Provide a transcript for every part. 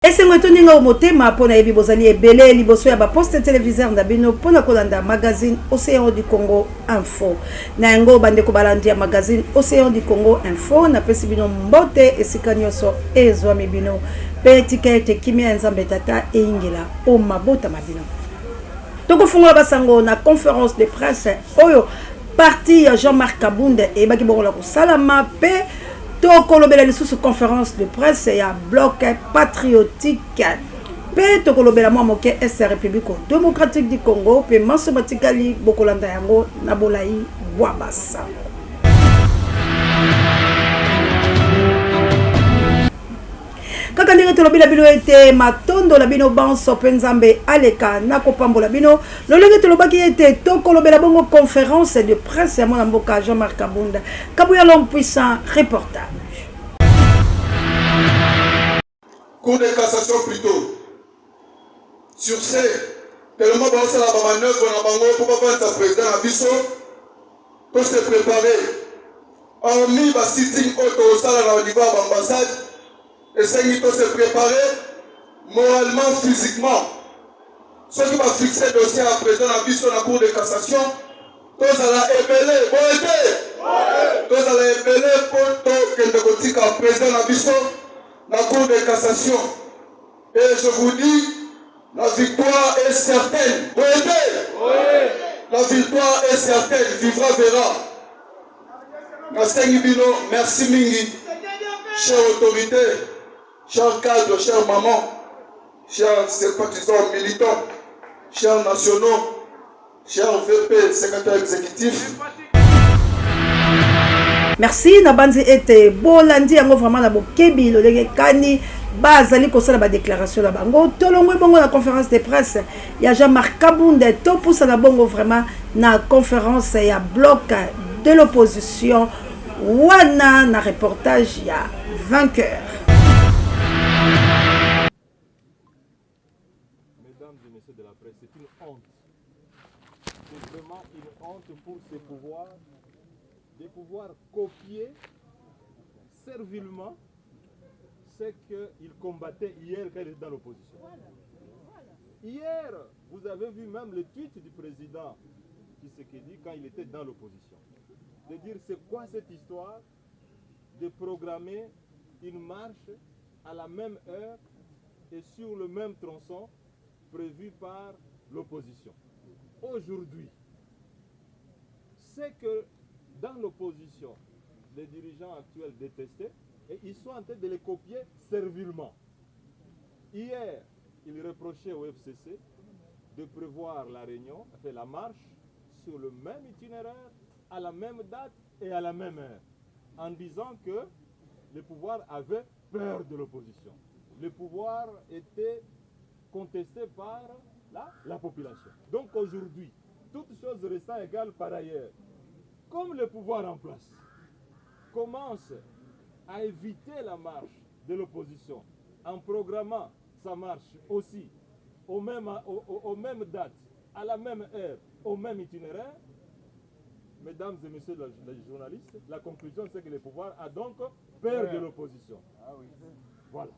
Et c'est maintenant au motema pour na bozali ebele liboso ya ba poste téléviseur na bino pona kolanda magazine Océan du Congo Info. Na ngo bande ko balandi magazine Océan du Congo Info na pesi bino mbote esika nyonso ezwa mibino petikete kimia nzambe tata e ingela o mabota mabino. Toko fungola basango na conférence de presse oyo parti Jean-Marc Kabunda e baki bongola ko salama pe tokolobela lisusu conférence de presse ya bloc patriotique pe tokolobela mwa moke SR République démocratique du Congo pe maso batikali bokolanda yango na bolai bwa basa. Kaka ndenge tolobela bino ete matondo la bino banso penzambe aleka na kopambola bino lolenge tolobaki ete tokolobela bongo conférence de presse ya mwana mboka Jean-Marc Kabunda Kabuya l'homme puissant reportage. Cour de cassation plutôt. Sur ce, tellement bon c'est la manœuvre na bango pour pas faire sa président à biso pour se préparer. Hormis ba sitting auto sala na niveau de l'ambassade. Essayez de se préparer moralement, physiquement. Ceux qui vont fixer le dossier à présent à la Cour de cassation, tous à la ébélé, tous à la ébélé pour que le côté à présent à la Cour de cassation. Et je vous dis, la victoire est certaine. La victoire est certaine. Vivra verra. Merci Mingi, chère autorité. Chers cadres, chers mamans, chers sympathisants militants, chers nationaux, chers VP, secrétaire exécutif. Merci, Nabanzi ete bolandi yango vraiment na bokebi lolenge kani bazali kosala ba déclaration la bango tolongwe bongo na conférence de presse ya Jean-Marc Kabunda to pousa na bongo vraiment na conférence ya bloc de l'opposition wana na reportage ya vainqueur. Mesdames et messieurs de la presse, c'est une honte. C'est vraiment une honte pour ces pouvoirs de pouvoir copier servilement ce qu'ils combattaient hier quand ils étaient dans l'opposition. Hier, vous avez vu même le tweet du président Tshisekedi quand il était dans l'opposition. De dire c'est quoi cette histoire de programmer une marche à la même heure et sur le même tronçon prévu par l'opposition. Aujourd'hui, c'est que dans l'opposition, les dirigeants actuels détestaient et ils sont en train de les copier servilement. Hier, ils reprochaient au FCC de prévoir la réunion, enfin la marche, sur le même itinéraire, à la même date et à la même heure, en disant que le pouvoir avait peur de l'opposition. Le pouvoir était contesté par la population. Donc aujourd'hui, toutes choses restant égales par ailleurs, comme le pouvoir en place commence à éviter la marche de l'opposition en programmant sa marche aussi aux mêmes dates, à la même heure, au même itinéraire, mesdames et messieurs les journalistes, la conclusion c'est que le pouvoir a donc peur de l'opposition. Ah oui. Voilà.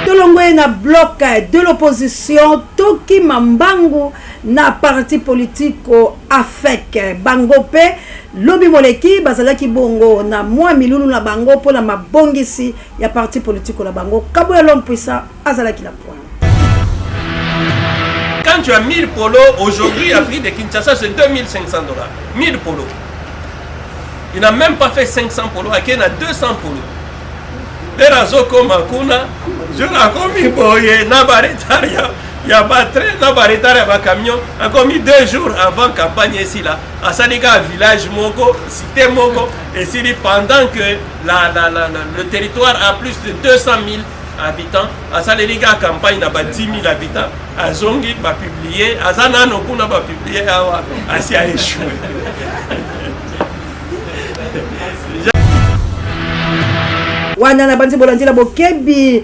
Tolongwe na bloc de l'opposition Toki Mambangu na parti politique AFEC bango pe lobi moleki bazalaki bongo na mwa milulu na bango pona mabongisi ya parti politique la bango Kabuya l'homme puissant azalaki la point. Quand tu as 1000 polos aujourd'hui à prix de Kinshasa c'est 2500 $. 1000 polos. Il n'a même pas fait 500 polos, il y a 200 polos. Les razo comme Akuna, je l'ai commis boye, Nabaretaria, il y a battu Nabaretaria avec camion, a commis 2 jours avant campagne ici là, à Sadika village Moko, cité Moko, et c'est pendant que le territoire a plus de 200 000 habitants, à Sadika campagne n'a pas 10 000 habitants, à Zongi va publier, à Zanano Kuna va publier, à Sia échoué. Wana na banzi bolandila bokebi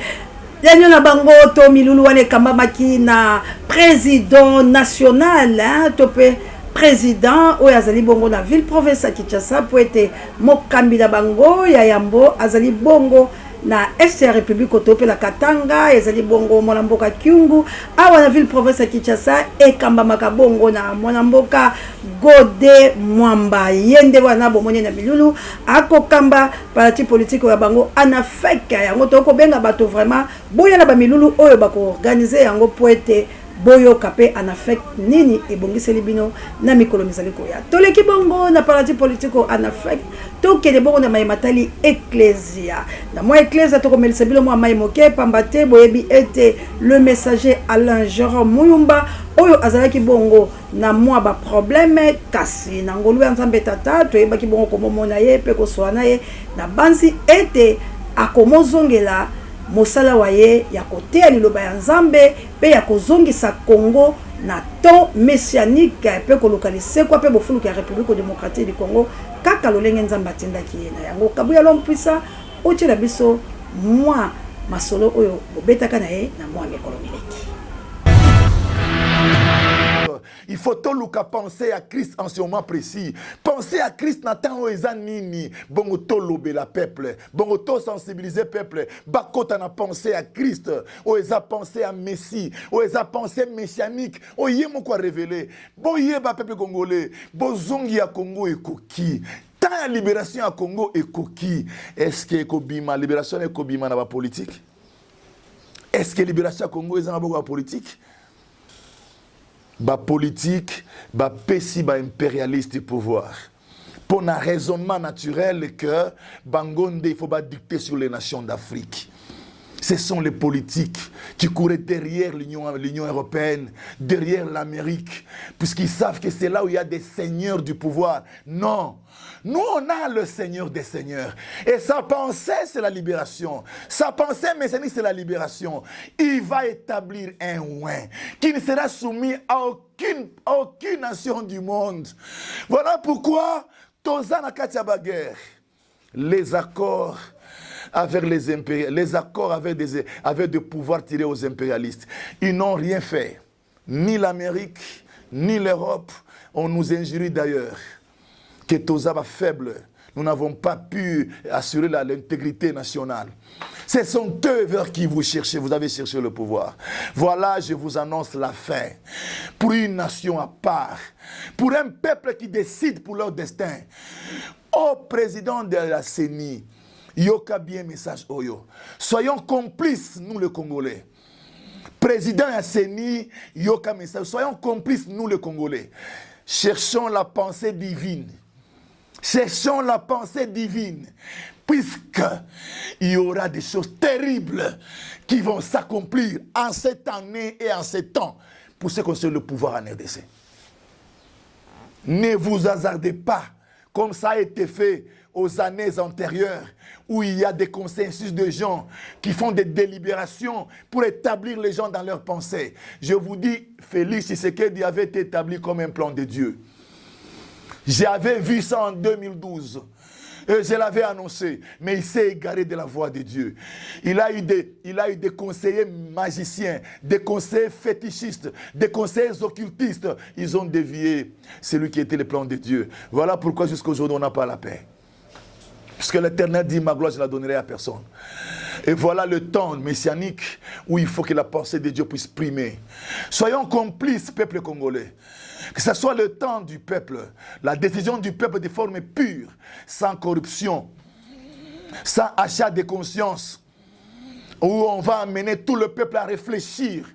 yanyo na bango to milulu wane kambamaki na président national topé président oyo azali bongo na ville province ya Kinshasa po ete mokambi na bango ya yambo azali bongo na est ya république otope la Katanga ezali bongo mwana mboka Kyungu awa na ville province ya Kinshasa ekambamaka bongo na mwana mboka Gode Mwamba yende wana bomoni na bilulu akokamba parti politique ya bango anafeka yango toko benga bato vraiment boya na ba milulu oyo bako organiser yango po ete boyo kapé en affect nini ebongiseli bino na mikolo mizali koya toleki bongo na parti politique en affect to kele bongo na mayimatali ecclesia na moi ecclesia to komelisa bilo moi mai moke pambate boyebi ete le messager Alain Jérôme Muyumba oyo azalaki bongo na moi ba problème kasi na ngolu ya nzambe tata to yebaki bongo komomona ye pe ko soana ye na banzi ete akomozongela mosala waye ya kotea liloba ya nzambe pe ya kozongisa Congo na ton messianique pe kolokalise kwa pe bofuluka ya République démocratique du Congo kaka lolenge nzambe atindaki ye na yango kabuya l'homme puissant otila biso moi masolo oyo bobetaka na ye na moi mikolo mileki. Il faut tout le cas penser à Christ en ce moment précis. Penser à Christ n'attend aux nini. Bongo to lobe la peuple. Bongo to sensibiliser peuple. Bakota na penser à Christ. Oeza penser à Messie. Oeza penser messianique. Oye mon quoi révélé. Boye ba peuple congolais. Bozongi à Congo et koki. Ta libération à Congo et koki. Est-ce que Kobima libération est Kobima na ba politique? Est-ce que libération à Congo est en politique? Ba politique, ba pessi, ba impérialiste pouvoir. Pour un raisonnement naturel que Bangonde, il faut pas dicter sur les nations d'Afrique. Ce sont les politiques qui couraient derrière l'Union européenne, derrière l'Amérique, puisqu'ils savent que c'est là où il y a des seigneurs du pouvoir. Non. Nous, on a le Seigneur des Seigneurs. Et sa pensée, c'est la libération. Sa pensée messianique, c'est la libération. Il va établir un oin qui ne sera soumis à aucune nation du monde. Voilà pourquoi, Tozana Katiabaguerre, les accords avec les accords avec des pouvoirs tirés aux impérialistes, ils n'ont rien fait. Ni l'Amérique, ni l'Europe. On nous injurie d'ailleurs que Tozaba faible. Nous n'avons pas pu assurer l'intégrité nationale. Ce sont eux vers qui vous cherchez, vous avez cherché le pouvoir. Voilà, je vous annonce la fin. Pour une nation à part, pour un peuple qui décide pour leur destin. Au président de la CENI, Yoka bien message Oyo. Soyons complices, nous les Congolais. Président de la CENI, Yoka message. Soyons complices, nous les Congolais. Cherchons la pensée divine. Cherchons la pensée divine, puisqu'il y aura des choses terribles qui vont s'accomplir en cette année et en ces temps pour ceux qui ont le pouvoir en RDC. Ne vous hasardez pas, comme ça a été fait aux années antérieures, où il y a des consensus de gens qui font des délibérations pour établir les gens dans leurs pensées. Je vous dis, Félix Tshisekedi avait été établi comme un plan de Dieu. J'avais vu ça en 2012. Je l'avais annoncé, mais il s'est égaré de la voix de Dieu. Il a eu des conseillers magiciens, des conseillers fétichistes, des conseillers occultistes. Ils ont dévié celui qui était le plan de Dieu. Voilà pourquoi jusqu'à aujourd'hui on n'a pas la paix. Puisque l'Éternel dit, ma gloire je ne la donnerai à personne. Et voilà le temps messianique où il faut que la pensée de Dieu puisse primer. Soyons complices, peuple congolais. Que ce soit le temps du peuple, la décision du peuple de forme pure, sans corruption, sans achat de conscience, où on va amener tout le peuple à réfléchir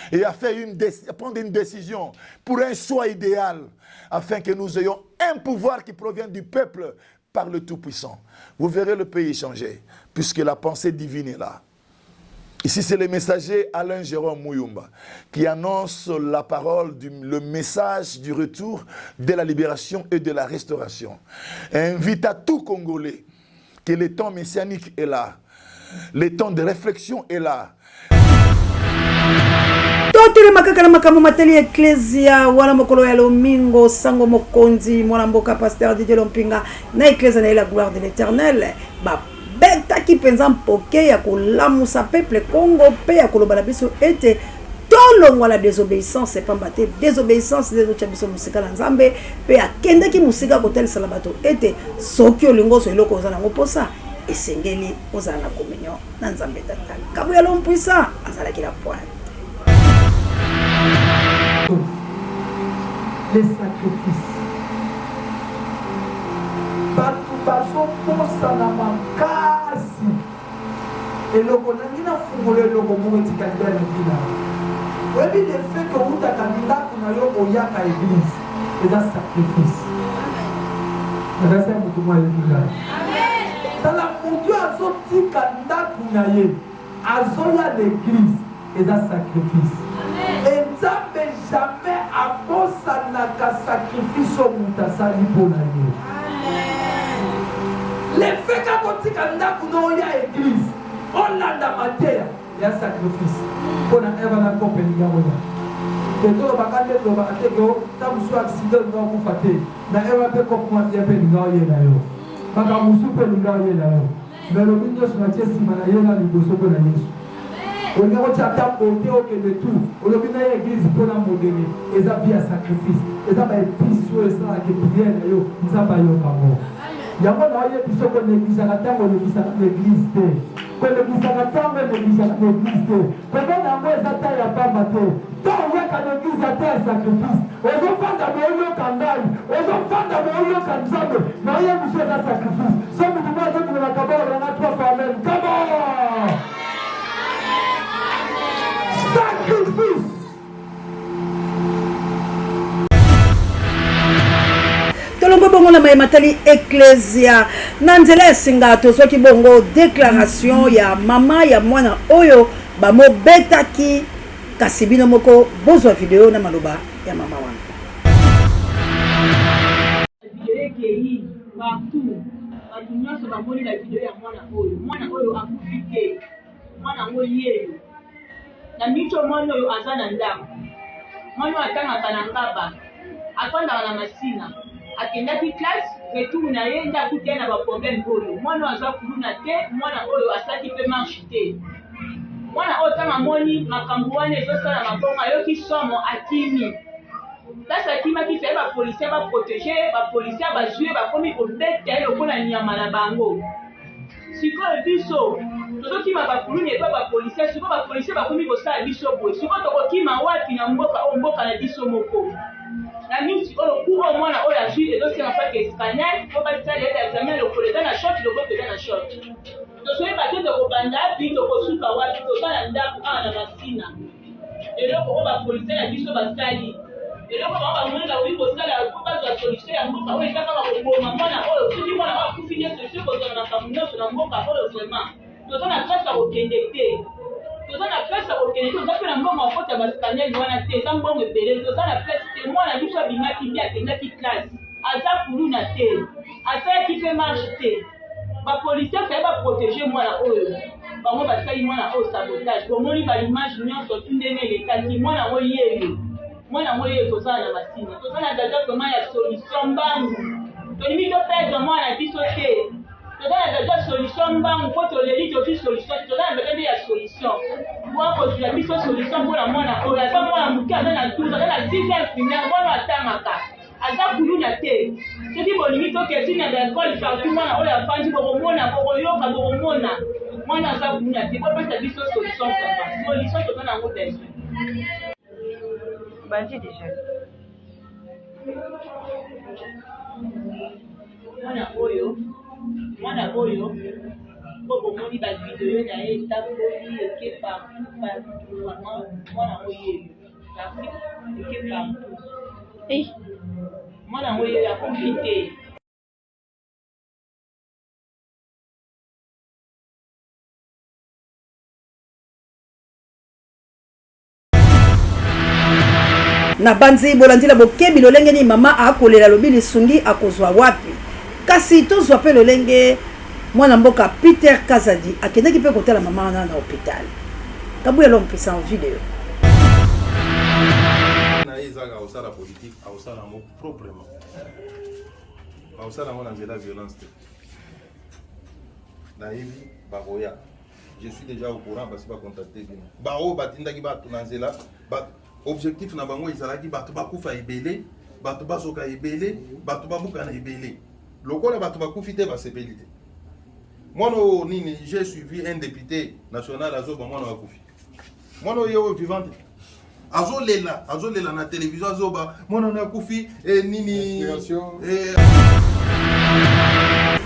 et à faire prendre une décision pour un choix idéal, afin que nous ayons un pouvoir qui provient du peuple par le Tout-Puissant. Vous verrez le pays changer, puisque la pensée divine est là. Ici, c'est le messager Alain Jérôme Muyumba qui annonce la parole, le message du retour de la libération et de la restauration. Invite à tout Congolais que le temps messianique est là. Le temps de réflexion est là. Totele makakala makamu mateli ecclesia wala mokolo ya lomingo sango mokonzi mwana mboka pasteur Didier Lompinga na ecclesia na la gloire de l'Éternel ba beta ki penza mpoke ya kolamusa peuple Congo pe ya koloba biso ete tolongwa la désobéissance epamba te désobéissance nde ezotya biso mosika na nzambe mpe akendaki mosika kotelisela bato ete soki olingi oso eloko oza nango mposa esengeli ozala na communion na nzambe tata kabuya l'homme puissant azalaki la pointe. Les sacrifices bato bazokosana makasi eloko nangi nafungola eloko moko etikali bya levila oyebi le fait que outaka ndako na yo oyaka église eza sacrifice nakasi ya motu mwa levila tala motu azotika ndako na ye azoya l'église eza sacrifice nzambe jamais abosanaka sacrifice oyo moto asali mpo na ye le fait kakotika ndako na oya église olanda mateya ya sacrifice mpona eva na kope lingango ya tetolobaka nde tolobaka te ke ta mosu accident linga okufa te na eva mpe kope mwate mpe linga oyela yo makambo mosu mpe linga oyela yo me lobi nyonso natie nsima na ye na liboso mpe na yesu olinga kotya ta bote okende tu olobi na ye église mpona modele eza vie ya sacrifice eza baepisi oyo esalaka priere na yo nzambe ayokango yango na oyebi soko neglisaka ntango olebisaka l'église te kolebisaka ntango elebisaka l'église te pembeni yango eza ta ya pamba te to oyeka l'église ata ya sacrifice ozofanda boyoka ngai ozofanda boyoka nzambe na oyebi so eza sacrifice so mutu mo azobimelaka baolanga 3 fois amen kamo sacrifice. Tolombo bongo na matali ecclesia na nzela esinga tozwaki bongo déclaration ya mama ya mwana oyo bamobetaki kasi bino moko bozwa video na maloba ya mama wana. Batu nyonso bamoni na video ya mwana oyo akufi te mwana ngo yeyo na micho mwana oyo aza na ndako mwana atangaka na ngaba afandaka na masina akendaki classe retour na ye nde akuti ye na baproblème oyo mwana aza kuluna te mwana oyo asalaki mpe marche te mwana oyo tanga moni makambo wana ezosala mabongo ayoki somo akimi place akimaki saye bapolisier baprotege bapolisier bazwi bakomi kobeta ye lokola nyama na bango sikoyo biso tozokima bakuluni epa bapolisier sikoyo bapolisier bakomi kosala biso boye sikoyo tokokima wapi na mboka oyo mboka na biso moko na miti oyo kuba mwana oyo azwi ezosala mpaka espagnol po basala ete examen lokolo eza na short lokoto eza na short tozoyeba te tokobanda api tokosuka wapi toza na ndako awa na masina eloko oyo bapolisier na biso basali eloko bango bamonela oyi kosala po bazwa solution ya mboka oyo ezaka bakoboma mwana oyo soki mwana oyo akufi nye solution kozala na makambo nyonso na mboka oyo vraiment toza na place ya kokende te toza na place ya kokende te toza mpe na mbongo akota baspanel wana te eza mbongo ebele toza na place te mwana biso abimaki mpe akendaki classe aza kuluna te asalaki mpe marche te bapolisier saye baprotege mwana oyo bango basali mwana oyo sabotage bomoni baimage nyonso tu ndenge elekaki mwana oyo yeyo mwana moyo tozala na masina toza na daja vraiment ya solution mbangu tolingi toperdre mwana biso te toza na daja solution mbangu mpo toleli toki solution toza na daja nde ya solution mwa kozula biso solution mpona mwana oyo aza mwana moke aza na 12 aza na 10 primaire mwana atangaka aza kuluna te soki bolingi toketi na baekole partout mwana oyo afandi bokomona bokoyoka bokomona mwana aza kuluna te bopesa biso solution kaka solution toza nango besoin Bandi déjà. Mwana oyo po bomoni ba video na ye taboli eke partout mwana oyo eke partout mwana oyo akofi te na banzi bolandila bokebi lolenge ni mama akolela lobi lisungi akozwa wapi kasi tozwa pe lolenge mwana mboka Peter Kazadi akendaki pe kotala mama wana na hôpital kabuya l'homme puissant video na izaka osala politique osala mo proprement osala mo na nzela violence te na hivi baroya je suis déjà au courant parce que va contacter bien. Bao batindaki ba tunanzela ba objectif na bango ezalaki bato bakufa ebele, bato bazoka ebele, bato babuka na ebele. Lokola bato bakufi te ba sepelite. Moi no nini j'ai suivi un député national azo ba mwana bakufi. Moi no yo vivante. Azolela na télévision azoba mwana na kufi nini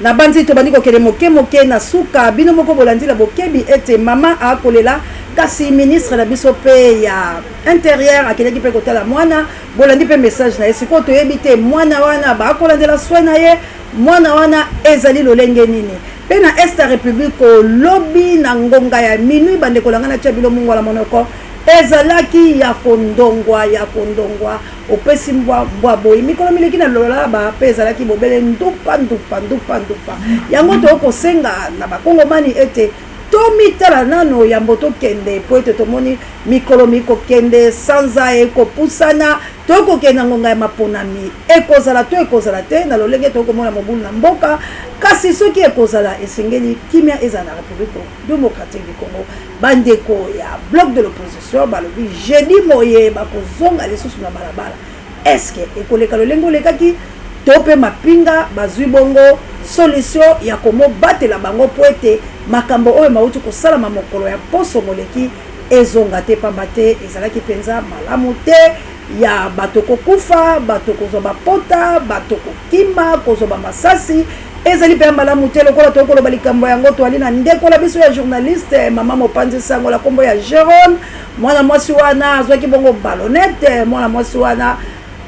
na banzi to bandi kokele moke na suka bino moko bolandila bokebi ete mama akolela kasi ministre na biso pe ya intérieur akeleki pe kotala mwana bolandi pe message na esiko to yebite mwana wana ba kolandela soin na ye mwana wana ezali lolenge nini pe na Est République lobby na ngonga ya minui bande kolanga na tia bilo mungu la monoko ezalaki ya kondongwa opesi mbwa boyi mikolo mileki na lola ba pe ezalaki bobele ndupa yango to kosenga na bakongomani ete tomitala nano ya mboto kende po ete tomoni mikolo miko kende sanza ekopusana tokokenda ngonga ya maponami ekozala te na lolenge tokomona mobulu na mboka kasi soki ekozala esengeli kimia ezala na République démocratique du Congo bandeko ya bloc de l'opposition balobi jeudi moye bakozonga lisusu na balabala eske ekoleka lolenge olekaki tope mapinga bazwi bongo solution ya komo batela bango po ete makambo oyo mauti kosalama mokolo ya poso moleki ezonga te pamba te ezalaki penza malamu te ya bato kokufa bato kozwa bapota bato kokima kozwa bamasasi ezali pe malamu te lokola tokoloba likambo yango toali na ndeko la biso ya journaliste mama Mopanzi Sango la kombo ya Jérôme mwana mwasi wana azwaki bongo balonete mwana mwasi wana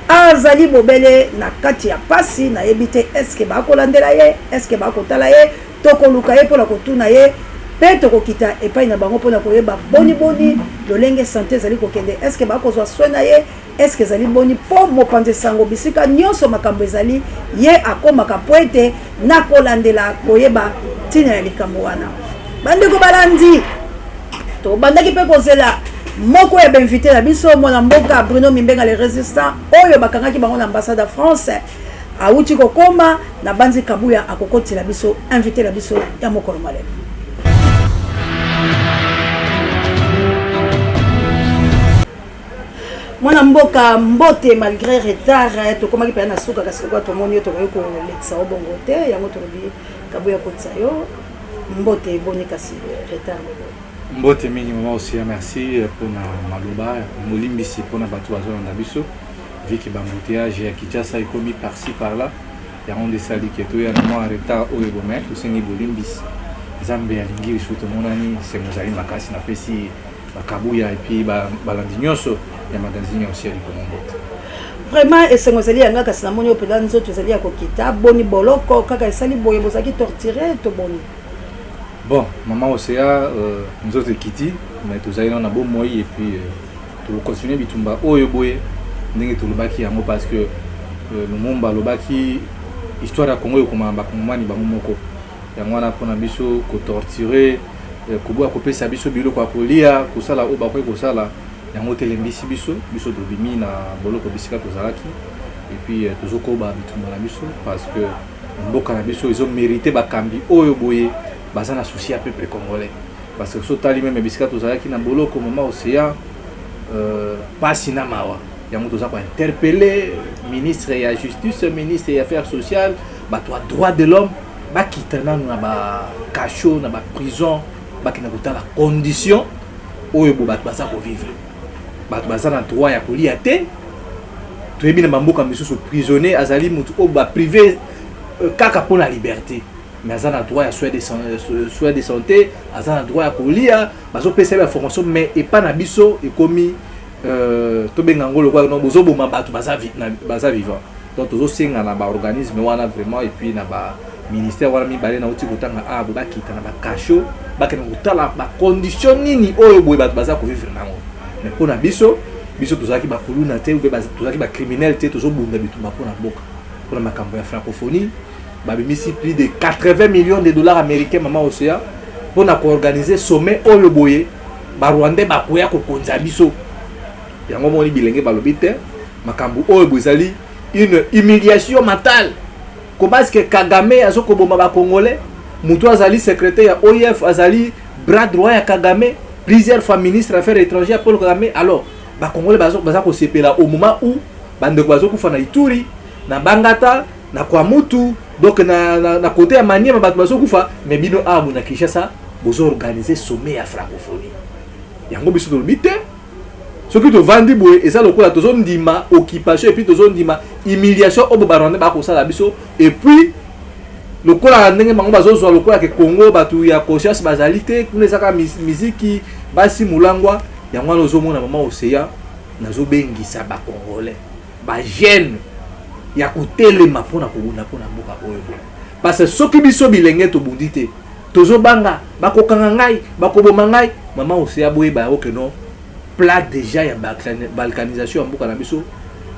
azali bobele na kati ya pasi na yebite eske bakolandela ye eske bakotala ye tokoluka ye pona kotuna ye pe tokokita epai na bango pona koyeba boni lolenge santé ezali kokende eske bakozwa soin na ye eske ezali boni po Mopanzi Sango bisika nyonso makambo ezali ye akomaka po ete nakolandela koyeba ntina ya likambo wana bandeko balandi to bandaki pe kozela moko ya benvité na biso mwana mboka Bruno Mimbenga le résistant oyo bakangaki bango na ambassade ya France awuti kokoma na banzi kabuya akokoti la biso invité la biso ya mokolo malema mwana mboka mbote malgré retard tokomaki pe na suka kasi kwa tomoni to ko lekisa obongo te yango tolobi kabuya kotsa yo mbote boni kasi retard mbote mingi mama aussi merci pour na maloba molimbisi pour na bato bazo na biso viki bambouteillage ya Kinshasa ikomi par-ci par-là yango desali keto ya na en retard oyo bomé tosengi bolimbisi Zambe alingi suto monani semozali makasi na pesi bakabuya et puis balandi nyonso ya magazine aussi ya likomombote vraiment esengozali yanga kasi na moni opela nzoto ezali ya kokita boni boloko kaka esali boye bozaki torturer to boni bon maman Osea nzoto ekiti mais tozali na bon moi et puis to continuer bitumba oyo boye ndenge tolobaki yango parce que lumumba lobaki histoire ya Congo ekoma bakongomani bango moko yango wana pona biso ko torturer koboya kopesa biso biloko ya kolia kosala oyo bakoki kosala yango telembisi biso tobimi na boloko bisika tozalaki et puis tozokoba bitumba na biso parce que mboka na biso izo mérité bakambi oyo boye baza na souci ya peuple congolais parce que sotali même bisika tozalaki na boloko mama Océan pasi na mawa yango toza ko interpeller ministre ya justice ministre ya affaires sociales bato ya droit de l'homme bakitana na ba cachot na ba prison bakina kotala condition oyo bo bato baza ko vivre bato baza na droit ya kolia te toyebi na bamboka misusu prisonnier azali mutu o ba privé kaka pour la liberté mais aza na droit ya soins de santé aza na droit ya kolia bazo pesa ba formation mais et pas na biso ekomi to benga ngolo kwa no bozo boma bato baza vivant donc tozo senga na ba organisme wana vraiment et puis na ba ministère wana mi balé na uti kotanga bo bakita na ba cachot bakena kotala ba condition nini oyo boye bato baza ko vivre nango mais pona biso tozaki ba kuluna te ou tozaki ba criminel te tozo bunda bitumba pona boka pona makambo ya francophonie ba bimisi plus de 80 millions de dollars américains maman Océan pona ko organiser sommet oyo boye ba Rwandais ba koya ko konza biso yango moni bilenge balobi te makambo oyo bozali une humiliation mentale ko parce que Kagame azoko bomba ba congolais mutu azali secrétaire ya OIF azali bras droit à Kagame, plusieurs fois ministre des Affaires étrangères Paul Kagame. Alors, les Congolais bazo sepela au moment où bande bazo kufa na Ituri, na Bangata, na Kwamutu, donc na côté ya Maniema bazo kufa, mais bino abu na Kinshasa bozo organiser sommet à francophonie. Yango biso to bité. Ce qui te vendit boy et ça le coup la zone d'ima occupation et puis zone d'ima humiliation au baronne ba ko sala biso et puis le coup la ndenge bango bazo zo le coup que Congo batu ya conscience bazalité kuna saka musique basi mulangwa yango lozo mona mama Océan nazo bengisa ba congolais ba jeune ya kotelema pona kobunda pona mboka oyo parce que soki biso bilenge to bundite tozo banga bakokanga ngai bakoboma ngai mama Océan boye ba o que non plat déjà ya balkanisation ya mboka na biso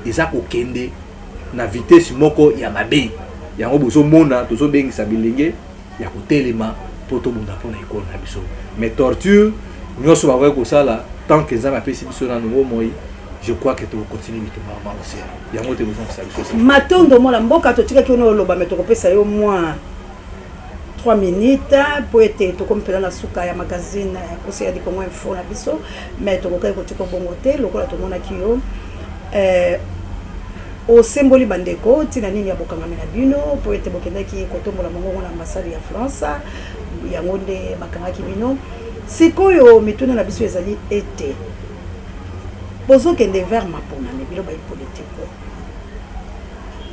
eza kokende na vitesse moko ya mabe yango bozo mona tozo bengisa bilenge ya kotelema po tobunda pona ekolo na biso mais torture nyonso bakoki kosala tant que nzambe apesi biso na nouveau moi je crois que tu continues bitumba mama Océan yango te besoin kosala biso matondo mona mboka totikaki ono oloba mais tokopesa yo moins 3 minutes pour être tout comme dans suka ya magazine Océan du Congo info na biso mais to kokai ko tiko bongote lokola to mona kiyo o symbole bandeko tina nini ya bokanga na bino pour être bokendaki ko tombola mongo na ambassade ya France ya ngonde bakanga ki bino sikoyo mituna na biso ezali ete bozo kende vers mapona ne bilo ba politique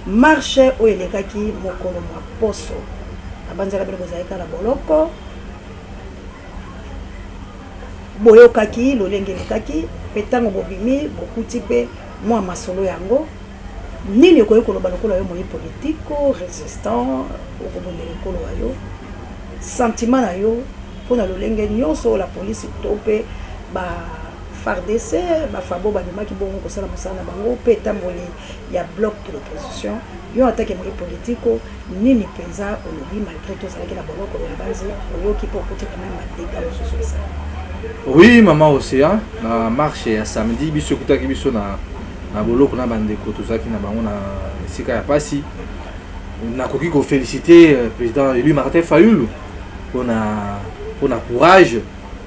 marche o elekaki mokolo mwa poso abanzala bino bozaika na boloko boyokaki lolenge lekaki petango bobimi bokuti pe mwa masolo yango nini okoki koloba lokola yo moyi politiko résistant okobondela ekolo wayo sentiment na yo mpona lolenge nyonso la polisi to mpe ba FARDC bafabo babimaki bongo kosala mosala na bango mpe etamboli ya bloc de l'opposition yo atake moyi politiko nini mpenza olobi malgré tozalaki na boloko ya banzi oyoki mpo okuti quand même madega mosusu esala. Oui maman Océan na marche ya samedi biso ekutaki biso na boloko na bandeko tozalaki na bango na esika ya pasi nakoki koféliciter président élu Martin Fayulu mpona courage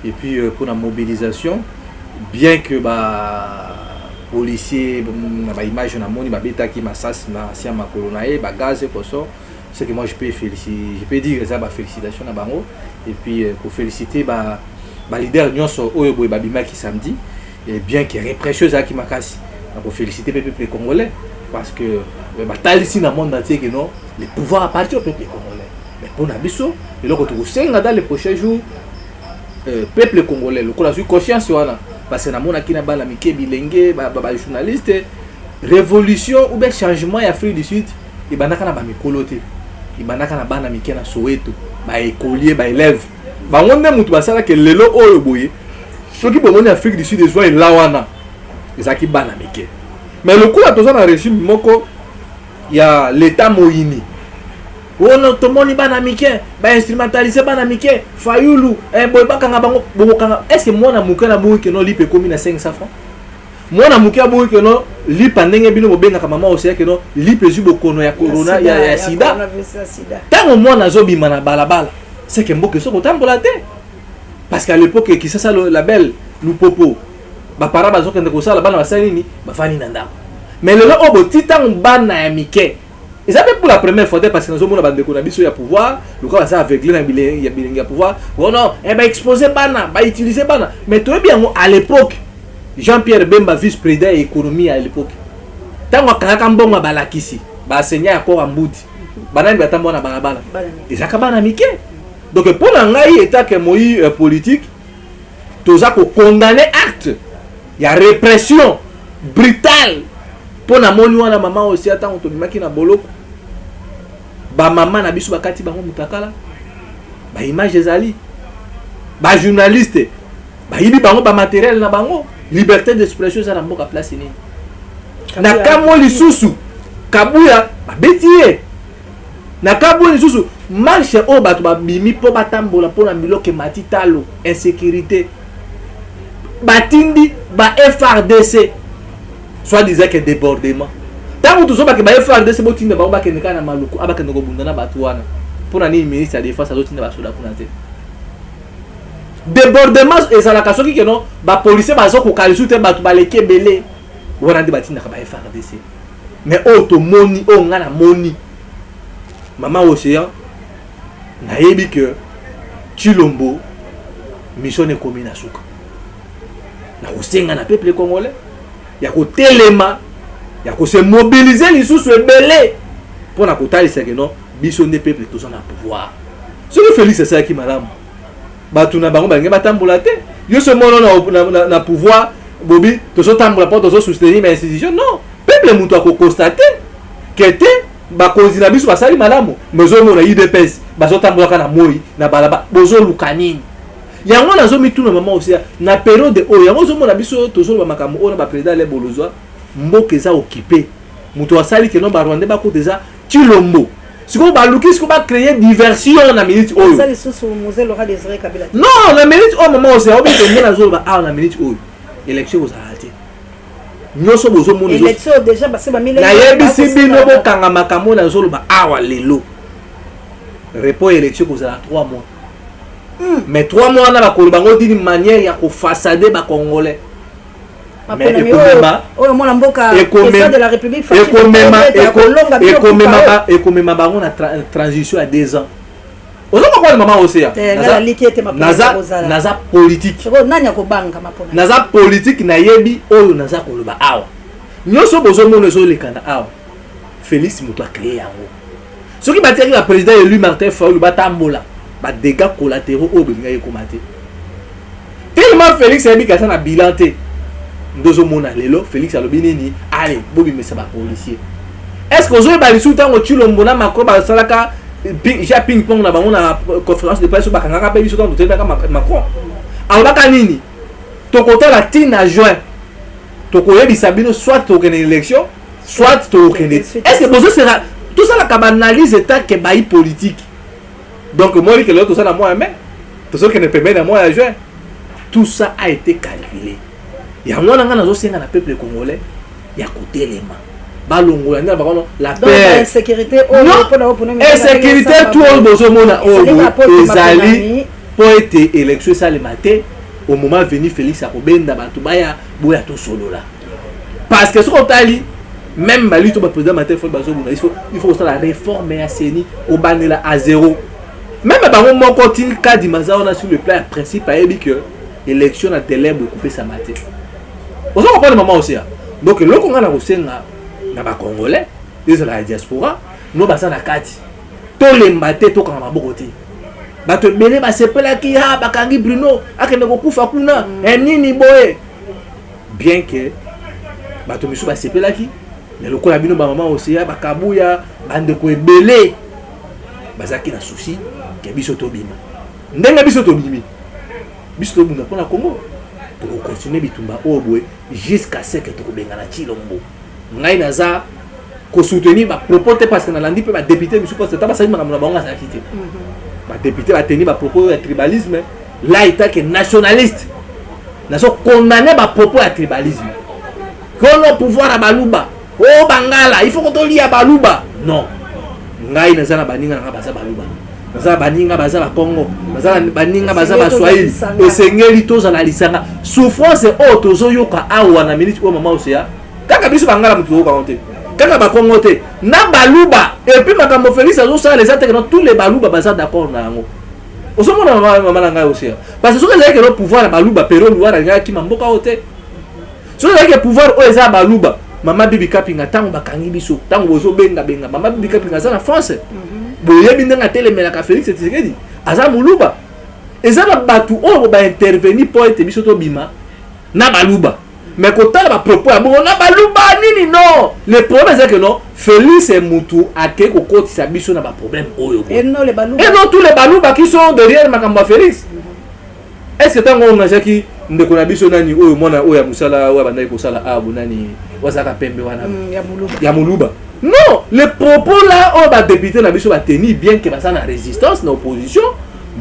et puis mpona mobilisation bien que policier na image na moni babetaki masasi na ancien makolo na ye gaz et poisson c'est que moi je peux dire ça félicitation na bango et puis pour féliciter leader nyonso oyo boye babimaki samedi et bien que répression za ki makasi pour féliciter le peuple congolais parce que batalisi na monde entier que non le pouvoir appartient au peuple congolais mais pour na biso et là ko senga dans les prochains jours peuple congolais le kola su conscience wana parce que na mona kina bala mike bilenge ba journaliste révolution ou bien changement ya Afrique du Sud et banaka na ba mikolo te ibandaka na bana mike na Soweto ba écolier ba élève ba ngonde mutu basala ke lelo oyo boye soki bomoni Afrique du Sud ezwa elawana ezaki bana mike mais le coup la toza na régime moko ya l'état moyini ono tomoni bana mike ba instrumentaliser bana mike Fayulu boy bakanga bango bokanga est-ce que mwana muke na boyi ke no lipe komi na 500 francs mwana muke boyi ke no lipa ndenge bino bobenga ka mama Océan ke no lipe zu bokono ya corona ya sida tango mwana zobima na balabala c'est que mboke soko tambola te parce qu'à l'époque qui ça la belle lupopo ba para bazokende ko sala bana basali ni bafani na ndako mais lelo obo titango bana ya mike. Et ça fait pour la première fois parce que nous avons des biso ya pouvoir, le cas ça aveuglé na bilingue ya pouvoir. Oh non, exposer bana, utiliser bana. Mais tout bien à l'époque, Jean-Pierre Bemba vice-président de l'économie à l'époque. Tant que mbongo balakisi, ba enseignant encore en bout. Bana ba tambo na balabala. Et ça ka bana mike. Donc pour la ngai état que moi politique, tout ça ko condamner acte. Il y a répression brutale. Pour na moni wana maman aussi attend to bimaki na boloko. Ba maman na biso bakati bango mutakala. Ba image ezali. Ba journaliste. Ba yibi bango ba matériel na bango. Liberté d'expression za na mboka place ni. Na kamo lisusu kabuya ba betiye. Na kabo lisusu marche o bato ba bimi po batambola po na miloke matitalo insécurité. Batindi ba FRDC. Soit disait que débordement. Tant que tout ça, que les FARDC sont en train de faire des maluku, abaka no bundana batuana. Pour la ministre de la défense, azotinda basoda pour nanté. débordement ezalaka soki ke non bapolisier bazokokalisu te bato baleki ebele wana nde batindaka ba FRDC. Mais oyo tomoni oyo nga na moni mama Océan nayebi ke Tshilombo mission ekomi na suka na kosenga na peuple congolais ya kotelema ya kose mobiliser lisusu ebele mpona kotalisa ke non biso nde peuple toza na pouvoir. Soki Félix esalaki malamu bato na bango balingi batambola te yo se mono na pouvoir bobi tozotambola mpo tozosoutenir ma institution. Non, peuple moto akokonstate ke te bakonzi na biso basali malamu mezomona UDPS bazotambolaka na moi na balaba bozoluka nini. Yango nazomituna mama aussi na période oyo yango ozomona biso tozoloba makambo oyo na baprésident le bolozwa mboka eza occupé moto asali ke no barwandais bakota eza Tshilombo sikoyo baluki sikoyo bacréer diversion na minute oyo non na minute oyo mama aussi aobi ke nde nazoloba awa na minute oyo élection kozala te nyonso bozomona nayebisi bino bokanga makambo nazoloba awa lelo report élection kozala 3 mois. Mais 3 mois na bakoloba ngo d'une manière ya kofaçader ba congolais. Mais ekomema bango na transition à 2 ans. Ozo ko mama Océan naza politique naza politique nayebi oyo naza koloba awa nyonso bozomona ezolekana awa Félix moto a créé yango soki batiaki ba président élu Martin Fayulu batambola ba dégâts collatéraux au belinga yekomate tellement Félix ayebi kasa na bilan te ndozomona lelo Félix alobi nini allez bobi mesa ba policier est-ce que ozoyeba lisu ntango Tshilombo na Macron basalaka ping pong na bango na conférence de presse bakangaka mpe biso ntango totebaka Macron alobaka nini tokotala ntina juin tokoyebisa bino soit tokende élection soit tokende. Est-ce que bozo sera tout ça la kabanalyse état ke bayi politique donc moi que l'autre ça na moi mais tout ça qui ne permet na moi à juin tout ça a été calculé ya mwana nga nazo senga na peuple congolais ya kotelema balongola nda bakono la paix insécurité insécurité tout bozo mona ezali po ete élection ça le matin au moment venu Félix akobenda bato baya boya to solola parce que ce qu'on tali même bali to ba président Martin Fayulu bazobuna il faut la réforme ya CENI au banela à 0 même bango moko tin kadi mazao sur le plan principe ayebi que élection na télébre couper sa matin ozo ko parler maman aussi donc loko nga na kosenga na ba congolais des la diaspora no basa na kati to lembate to kanga maboko te bato bele basepela ki ha bakangi Bruno akende kokufa kuna nini boye bien que bato misu basepela ki mais le kola bino ba maman aussi bakabuya bande ko ebele bazaki na souci ke biso to bima ndenga biso to bimi biso to buna pona Congo to continuer bitumba obwe jusqu'à ce que to benga na Tshilombo ngai naza ko soutenir ba propos te parce que na landi pe ba député misu parce que ta basali makambo na bango za kité ba député ba tenir ba propos ya tribalisme là état que nationaliste nazo condamner ba propos ya tribalisme kono pouvoir à baluba oh bangala il faut que to lia baluba non ngai naza na baninga na baza baluba naza baninga baza ba Congo naza baninga baza ba Swahili esengeli toza na lisanga souffrance o tozo yoka awa na minute o mama Océan kaka biso bangala mutu ko konte kaka ba Congo te na baluba et puis makambo Félix azo ça les attaques dans tous les baluba baza d'accord na ngo osomona mama na ngai Océan parce que soki ezali ke pouvoir na baluba pero luara ngai ki mamboka ote soki ezali ke pouvoir o eza baluba mama Bibi Kapinga tango bakangi biso tango bozo benga mama Bibi Kapinga za na France boyebi ndenga telemelaka Félix Tshisekedi aza muluba eza na batu oyo ba intervenir po ete biso to bima na baluba mais kotala ba propos ya bongo na baluba nini non le problème c'est que non Félix et Moutou ake ko kotisa biso na ba problème oyo et non les baluba et non tous les baluba qui sont derrière makambo Félix est-ce que tango on a jaki ndeko na biso nani oyo mona oyo ya musala oyo bandai ko sala abu nani wasaka pembe wana ya muluba non les propos là on va député na biso va tenir bien que ça na résistance na opposition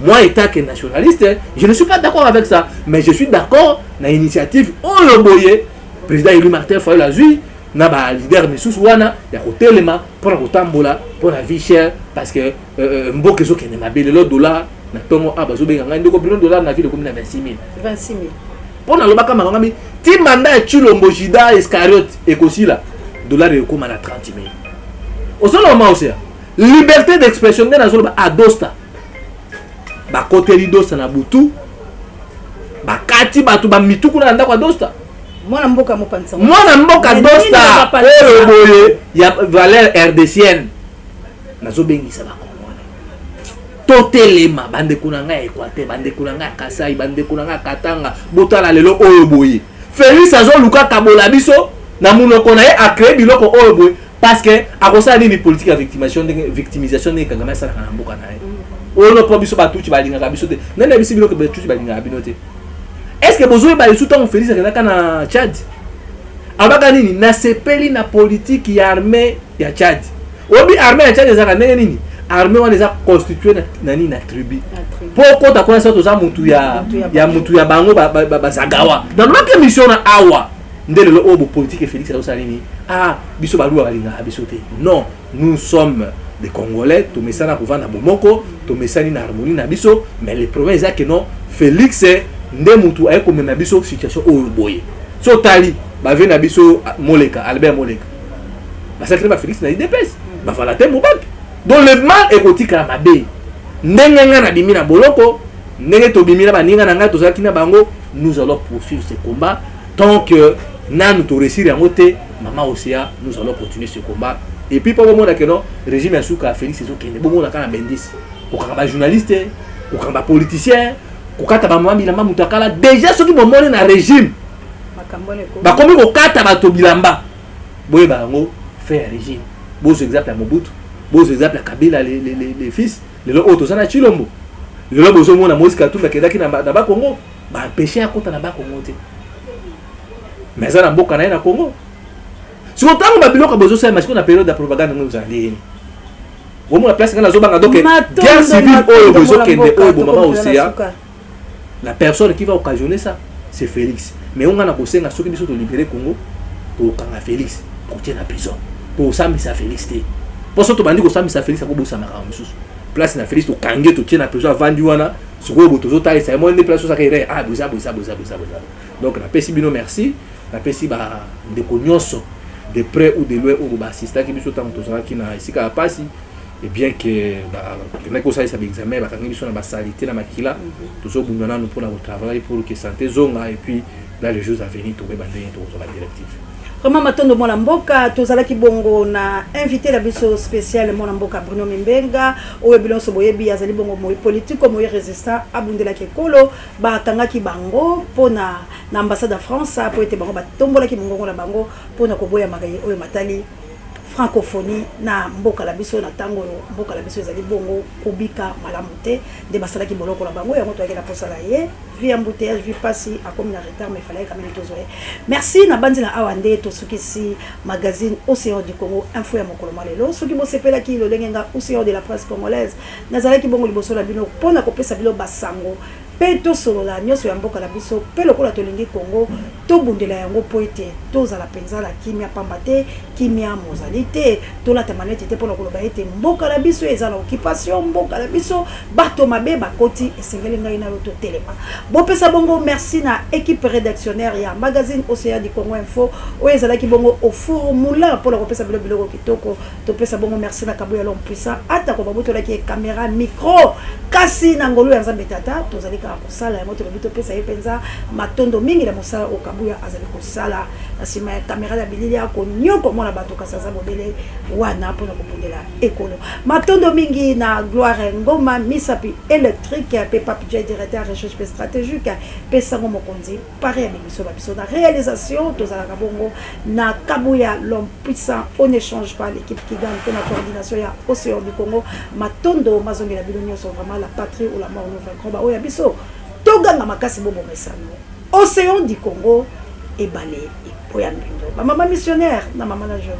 moi état que nationaliste je ne suis pas d'accord avec ça mais je suis d'accord na initiative on le boye président élu Martin Fayulu azui na ba leader misusu wana ya kotelema pour kotambola pour la vie chère parce que mboka zo kene mabele le dollar na tongo a bazo benga ndeko bilon dollar na ville comme na 26000 26000 pona lobaka makangami ti mandat Chilombo Judas Iscariote ekosila dollar ekoma na 30000 osolo ma aussi liberté d'expression ndena zolo ba adosta ba koteli dosta na butu ba kati batu ba mituku na ndako adosta mwana mboka mopanisa dosta oyo boye ya valeur rdcienne nazo bengisa ba kongole totelema bande kunanga Equateur bande kunanga Kasai bande kunanga Katanga botala lelo oyo boye Félix azo luka kabola biso na munoko na ye a créer biloko oyo boye parce que akosala nini politique ya victimisation ndenge Kagame asalaka na mboka na ye oyo no po biso batuti balingaka biso te nene bisi biloko batuti balingaka bino te. Est-ce que vous avez tout temps Félix na Tchad? Abaka nini na sepeli na politique ya armée ya Tchad. Obi armée ya Tchad ezaka nini? Armée wana eza constituée na nini na tribu. Poko ta kwa sato za mutu ya mutu ya bango ba zagawa. Dans notre mission na awa ndele lo obo politique Félix a nini? Ah, biso baluwa balinga biso te. Non, nous sommes des Congolais, to mesana ko vanda bomoko, to mesani na harmonie na biso, mais le problème est que non Félix est nde mutu ayeko mena biso situation oyo boye so tali ba vena biso Moleka Albert Moleka ba sacré ba Félix na IDPS ba fala te mobak donc le mal écotique na mabe ndenge nga na bimina boloko ndenge to bimina ba ninga na nga to zaki na bango nous allons poursuivre ce combat tant que nanu to réussir yango te mama Osea nous allons continuer ce combat et puis pas bon que non régime asuka Félix ezo kende bon na kana bendis ko kanga journaliste ko kanga politicien kokata ba mwami bilamba mutakala déjà soki bomone na régime ba komi kokata bato bilamba boye bango faire régime bozo exemple ya Mobutu bozo exemple ya Kabila les fils lelo auto sana Chilombo lelo bozo mona Moïse Katumbi kedaki na ba Congo ba empêcher ya kota na ba Congo te mais ça na mboka na Congo si autant ba biloko bozo sa machiko na période de propagande nous allez au moins la place kana zo banga donc guerre civile oyo bozo kende oyo bo mama Osea. La personne qui va occasionner ça, c'est Félix. Mais on a bossé à ceux qui sont libérés Congo pour quand Félix, pour tenir la prison. Pour ça, mais ça Félix. Pour ça, tu m'as dit que ça, mais ça Félix, ça va bosser à ma place na Félix, tu kange, tu tiens la prison à Vanduana, sur le bout, tu as c'est moi une place sur ça qui est ah, bosa. Donc, la PCB, merci. La PCB, des cognos, de près ou de loin, ou de assistant qui me sont qui n'a ici qu'à passer. Et bien que les conseils ça examen ba kangi biso na ba salité na makila toujours bundana nous pour la travail pour que santé zonga et puis dans les jours à venir tout ba ndenge to ba directive vraiment matondo mona mboka tozala ki bongo na invité la biso spécial mona mboka Bruno Mimbenga oyo bilonso boyebi azali bongo moyi politique comme moyi résistant abundela ke kolo ba tanga ki bango pona na ambassade de France po ete bango ba tombola ki bongo na bango pona ko boya magaye oyo matali francophonie na mboka la biso na tango mboka la biso ezali bongo kubika malamu te de basala ki boloko la bango yango to akela posala ye vie embouteillage vie passi a comme na retard mais fallait quand même tozoe merci na bandi na awande to sukisi magazine Océan du Congo info ya mokolo malelo soki bo sepela ki lo lenga Océan de la presse congolaise nazala ki bongo liboso la bino pona ko pesa bilo basango peto solola nyoso ya mboka la biso pe lokola tolingi Congo to bundela yango poete toza la penza la kimia pambate kimia mozalité to la tamanete te pona koloba ete mboka la biso eza na occupation mboka la biso bato mabe bakoti esengeli ngai na loto telema bo pesa bongo merci na équipe rédactionnaire ya magazine Océan du Congo info o ezala ki bongo au formula pona ko pesa bilo kitoko to pesa bongo merci na kabuya l'homme puissant ata ko babuto la ki caméra micro kasi na ngolu ya nzambe tata tozali kosala ya moto bito pesa yepenza matondo mingi la mosala okabuya azali kosala na sima ya caméra ya bilili ya konyoko mona bato kasaza modele wana pona kopondela ekolo matondo mingi na Gloire Ngoma misapi électrique pe papi directeur recherche stratégique pe sango mokonzi pare ya biso babiso na réalisation tozala kabongo na kabuya l'homme puissant on n'échange pas l'équipe qui gagne pour la coordination ya Océan du Congo matondo mazongi la bilonio sont vraiment la patrie ou la mort nous vaincrons oya biso toganga makasi bobo mesano Océan du Congo et balé et poyambindo maman missionnaire na maman la journée